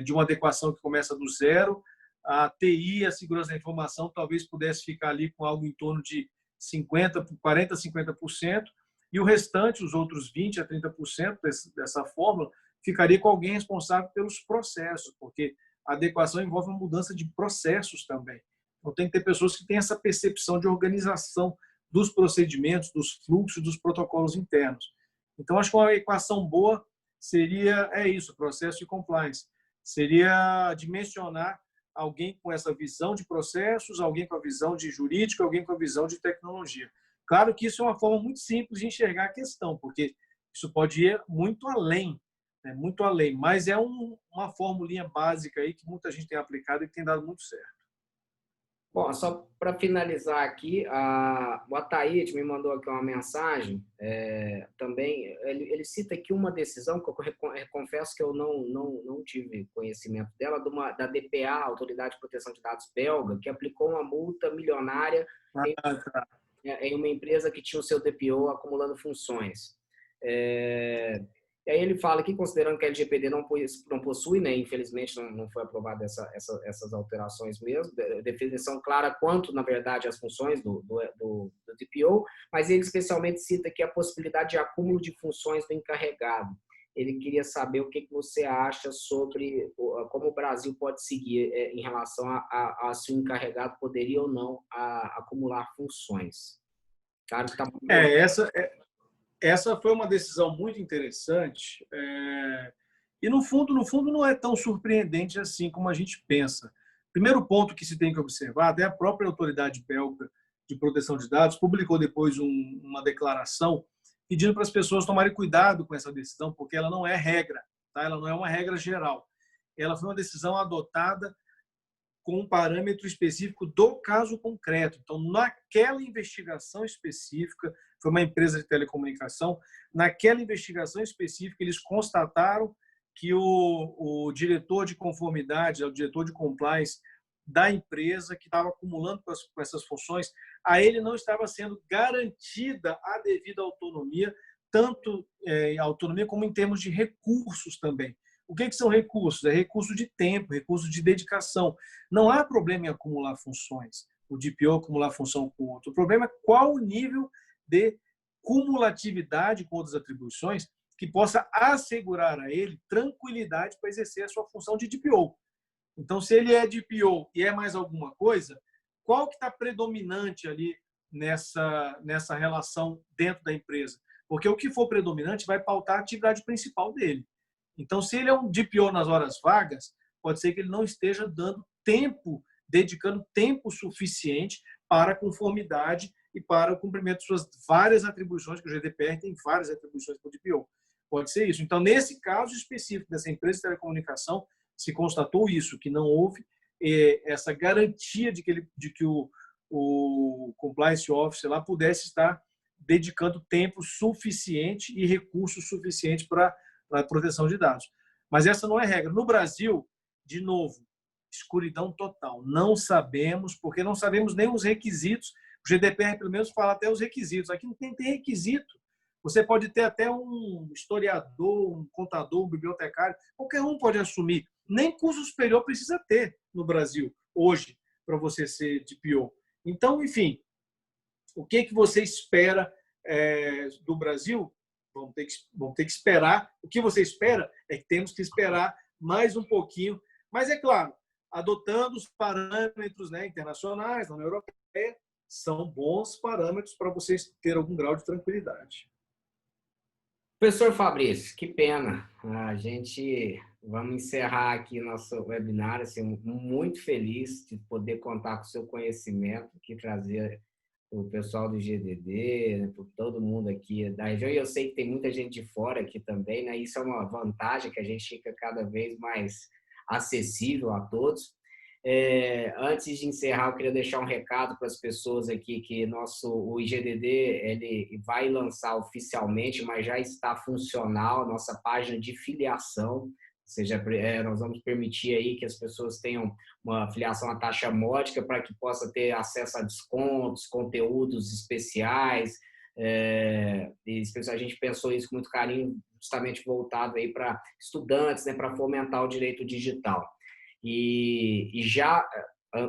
de uma adequação que começa do zero. A TI, a segurança da informação, talvez pudesse ficar ali com algo em torno de 40%, 50%, e o restante, os outros 20% a 30% dessa fórmula, ficaria com alguém responsável pelos processos, porque a adequação envolve uma mudança de processos também. Então, tem que ter pessoas que têm essa percepção de organização dos procedimentos, dos fluxos, dos protocolos internos. Então, acho que uma equação boa seria isso, processo de compliance. Seria dimensionar alguém com essa visão de processos, alguém com a visão de jurídico, alguém com a visão de tecnologia. Claro que isso é uma forma muito simples de enxergar a questão, porque isso pode ir muito além, muito além, mas é uma formulinha básica aí que muita gente tem aplicado e que tem dado muito certo. Bom, só para finalizar aqui, o Ataíde me mandou aqui uma mensagem, também, ele cita aqui uma decisão que eu confesso que eu não tive conhecimento dela, da DPA, Autoridade de Proteção de Dados belga, que aplicou uma multa milionária em uma empresa que tinha o seu DPO acumulando funções. E aí ele fala que, considerando que a LGPD não possui, né, infelizmente não foi aprovada essas alterações mesmo, definição clara quanto, na verdade, as funções do DPO, mas ele especialmente cita aqui a possibilidade de acúmulo de funções do encarregado. Ele queria saber o que você acha sobre como o Brasil pode seguir em relação a se o encarregado poderia ou não acumular funções. Claro que tá muito Essa foi uma decisão muito interessante e, no fundo, não é tão surpreendente assim como a gente pensa. Primeiro ponto que se tem que observar, até a própria autoridade belga de proteção de dados publicou depois uma declaração pedindo para as pessoas tomarem cuidado com essa decisão, porque ela não é regra, tá? Ela não é uma regra geral. Ela foi uma decisão adotada com um parâmetro específico do caso concreto. Então, naquela investigação específica, foi uma empresa de telecomunicação, naquela investigação específica, eles constataram que o diretor de conformidade, o diretor de compliance da empresa que estava acumulando com essas funções, a ele não estava sendo garantida a devida autonomia, tanto autonomia como em termos de recursos também. O que são recursos? É recurso de tempo, recurso de dedicação. Não há problema em acumular funções, o DPO acumular função com outro. O problema é qual o nível de cumulatividade com outras atribuições que possa assegurar a ele tranquilidade para exercer a sua função de DPO. Então, se ele é DPO e é mais alguma coisa, qual que está predominante ali nessa relação dentro da empresa? Porque o que for predominante vai pautar a atividade principal dele. Então, se ele é um DPO nas horas vagas, pode ser que ele não esteja dando tempo, dedicando tempo suficiente para a conformidade e para o cumprimento de suas várias atribuições, que o GDPR tem várias atribuições para o DPO. Pode ser isso. Então, nesse caso específico dessa empresa de telecomunicação, se constatou isso, que não houve essa garantia de que o compliance officer lá pudesse estar dedicando tempo suficiente e recursos suficientes para a proteção de dados. Mas essa não é regra. No Brasil, de novo, escuridão total. Não sabemos, porque não sabemos nem os requisitos. O GDPR, pelo menos, fala até os requisitos. Aqui não tem requisito. Você pode ter até um historiador, um contador, um bibliotecário. Qualquer um pode assumir. Nem curso superior precisa ter no Brasil, hoje, para você ser DPO. Então, enfim, o que você espera do Brasil? Vamos ter que esperar. O que você espera é que temos que esperar mais um pouquinho. Mas, é claro, adotando os parâmetros, né, internacionais, da União Europeia, são bons parâmetros para vocês ter algum grau de tranquilidade. Professor Fabrício, que pena. A gente vamos encerrar aqui nosso webinar, assim, muito feliz de poder contar com o seu conhecimento, que trazer o pessoal do GDD, né, por todo mundo aqui da região. E eu sei que tem muita gente de fora aqui também, né? Isso é uma vantagem, que a gente fica cada vez mais acessível a todos. Antes de encerrar, eu queria deixar um recado para as pessoas aqui que o IGDD ele vai lançar oficialmente, mas já está funcional, a nossa página de filiação, ou seja, nós vamos permitir aí que as pessoas tenham uma filiação à taxa módica para que possa ter acesso a descontos, conteúdos especiais. A gente pensou isso com muito carinho, justamente voltado aí para estudantes, né, para fomentar o direito digital. E já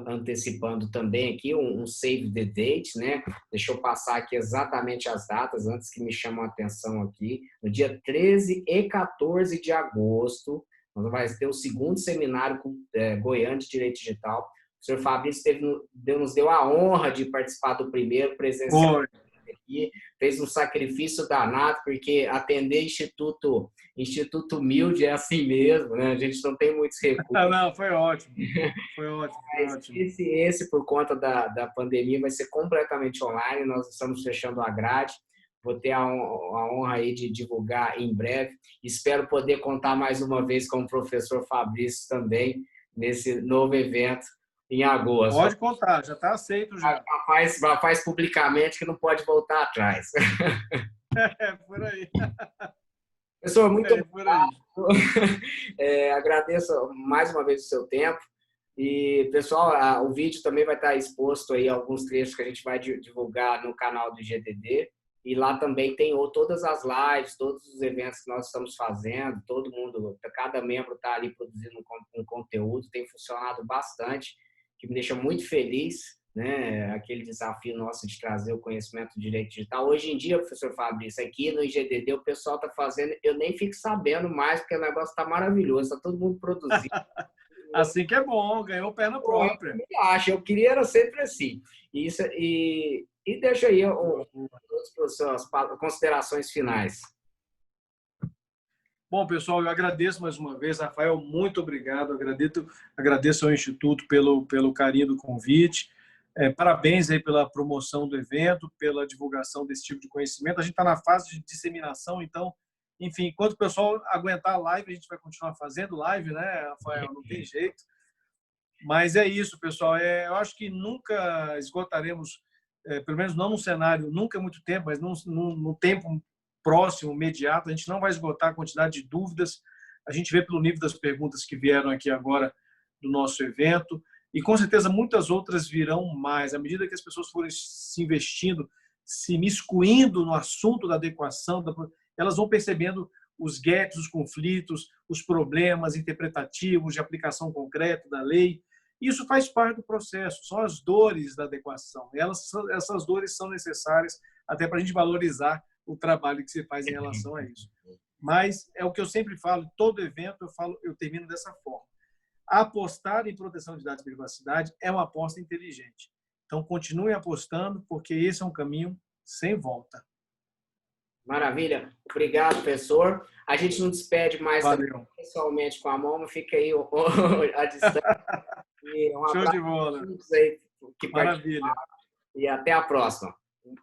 antecipando também aqui um save the date, né? Deixa eu passar aqui exatamente as datas, antes que me chamem a atenção aqui. No dia 13 e 14 de agosto, nós vamos ter o segundo seminário Goiano de Direito Digital. O senhor Fabrício nos deu a honra de participar do primeiro presencial. Aqui, fez um sacrifício danado, porque atender Instituto humilde é assim mesmo, né? A gente não tem muitos recursos. Não, foi ótimo. Foi ótimo. Esse, por conta da pandemia, vai ser completamente online. Nós estamos fechando a grade. Vou ter a honra aí de divulgar em breve. Espero poder contar mais uma vez com o professor Fabrício também, nesse novo evento em agosto. Pode contar, já está aceito já. Faz publicamente que não pode voltar atrás. Por aí. Professor, muito obrigado. Agradeço mais uma vez o seu tempo. E, pessoal, o vídeo também vai estar exposto aí, alguns trechos que a gente vai divulgar no canal do GDD. E lá também tem todas as lives, todos os eventos que nós estamos fazendo. Todo mundo, cada membro está ali produzindo um conteúdo. Tem funcionado bastante, que me deixa muito feliz, né? Aquele desafio nosso de trazer o conhecimento do direito digital. Hoje em dia, professor Fabrício, aqui no IGDD o pessoal está fazendo, eu nem fico sabendo mais, porque o negócio está maravilhoso, está todo mundo produzindo. Assim que é bom, ganhou perna própria. Eu queria era sempre assim. E deixa aí as suas considerações finais. Bom, pessoal, eu agradeço mais uma vez. Rafael, muito obrigado. Agradeço ao Instituto pelo carinho do convite. Parabéns aí pela promoção do evento, pela divulgação desse tipo de conhecimento. A gente está na fase de disseminação, então, enfim, enquanto o pessoal aguentar a live, a gente vai continuar fazendo live, né, Rafael? Não tem jeito. Mas é isso, pessoal. Eu acho que nunca esgotaremos, pelo menos não num cenário, nunca é muito tempo, mas num tempo próximo, imediato, a gente não vai esgotar a quantidade de dúvidas, A gente vê pelo nível das perguntas que vieram aqui agora do nosso evento, e com certeza muitas outras virão mais. À medida que as pessoas forem se investindo, se miscuindo no assunto da adequação, elas vão percebendo os gaps, os conflitos, os problemas interpretativos de aplicação concreta da lei. Isso faz parte do processo, são as dores da adequação. Essas dores são necessárias até para a gente valorizar o trabalho que se faz em relação a isso. Mas é o que eu sempre falo, todo evento eu termino dessa forma. Apostar em proteção de dados e privacidade é uma aposta inteligente. Então, continuem apostando, porque esse é um caminho sem volta. Maravilha. Obrigado, professor. A gente não despede mais pessoalmente com a mão, mas fica aí a distância. Show de bola. Aí que maravilha. E até a próxima.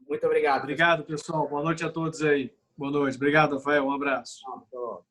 Muito obrigado. Obrigado, pessoal. Boa noite a todos aí. Boa noite. Obrigado, Rafael. Um abraço. Tchau.